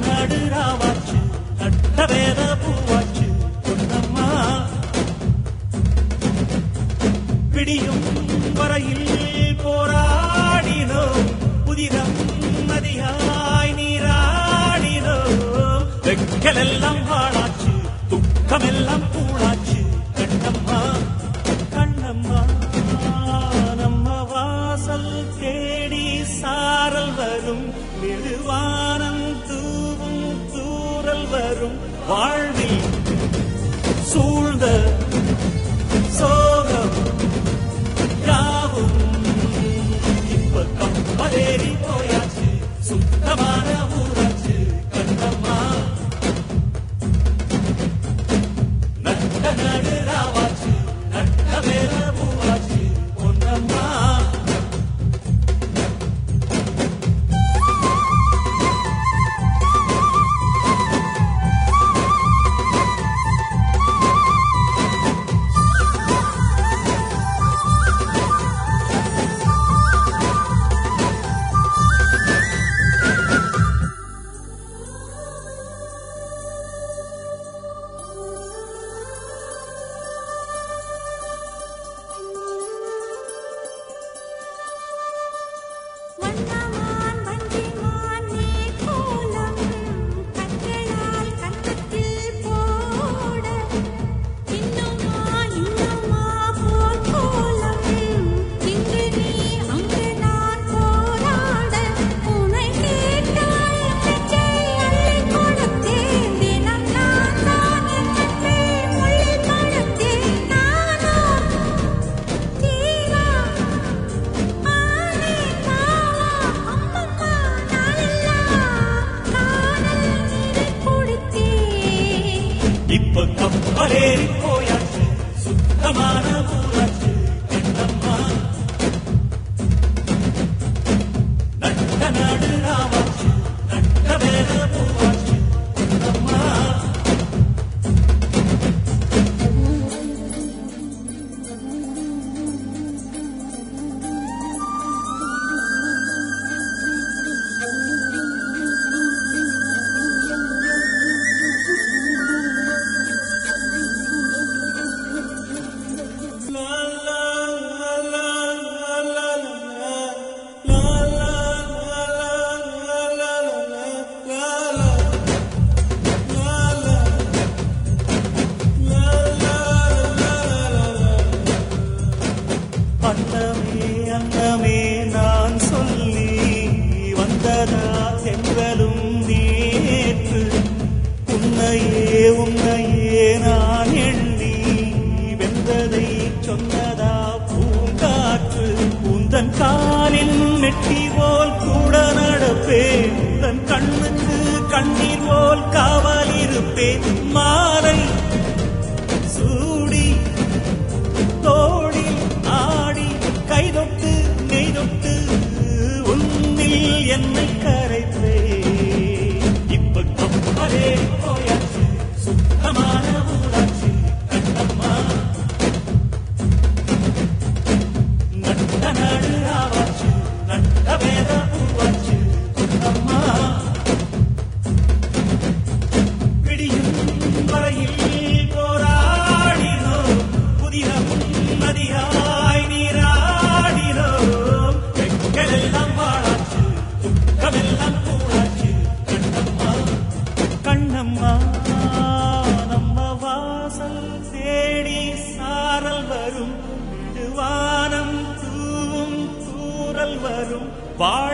நடு ராவாச்சு நட்ட வேத பூவாச்சு பொன்னம்மா பிடியும் வரையில் போராடினோம் புதிரம் நதியாய் நீராடினோம் வெக்கலெல்லாம் வாழாச்சு துக்கமெல்லாம் பூளாச்சு கண்ணம்மா கண்ணம்மா நம்ம வாசல் தேடி சாரல் வரும் மெதுவானம் தூவும் தூரல் வரும் வாழ்வில் சூழ்ந்த சோகம் யாவும் இப்ப கப்பலேறி போயாச்சு சுத்தமான ஊராச்சு கண்ணம்மா நட்ட நடு ராவாச்சு நட்ட வேற பூவாச்சு பொன்னம்மா இப்ப கப்பலேறி போயாச்சு சுத்தமான ஊராச்சு கண்ணம்மா நட்ட நடு ராவாச்சு நட்ட வேற பூவாச்சு கண்ணம்மா அன்னமே அன்னமே நான் சொல்லி வந்ததா சென்றலும் நேற்று உன்னையே உன்னையே நான் எண்ணி வென்றதை சொன்னதா பூங்காற்று உந்தன் காலில் நெட்டி போல் கூட நடப்பேன் உந்தன் கண்ணுக்கு கண்ணீர் போல் காவல் இருப்பேன் மாலை சூடி தோழில் ஆடி கைதொட்டு நெய்தொட்டு உன்னில் என்னை கரைப்பே இப்ப கப்பலே போயாச்சு சுத்தமான ஊராச்சு கண்ணம்மா நட்ட நடு ராவாச்சு நட்ட வேத பூவாச்சு கண்ணம்மா பிடியும் வரையில் போராடினோம் புதிரம் நதியாய் நீராடினோம் வெக்கலெல்லாம் வாழாச்சு துக்கமெல்லாம் பூளாச்சு கண்ணம்மா கண்ணம்மா நம்ம வாசல் தேடி சாரல் வரும் மெதுவானம் தூவும் தூரல் வரும் வாழ்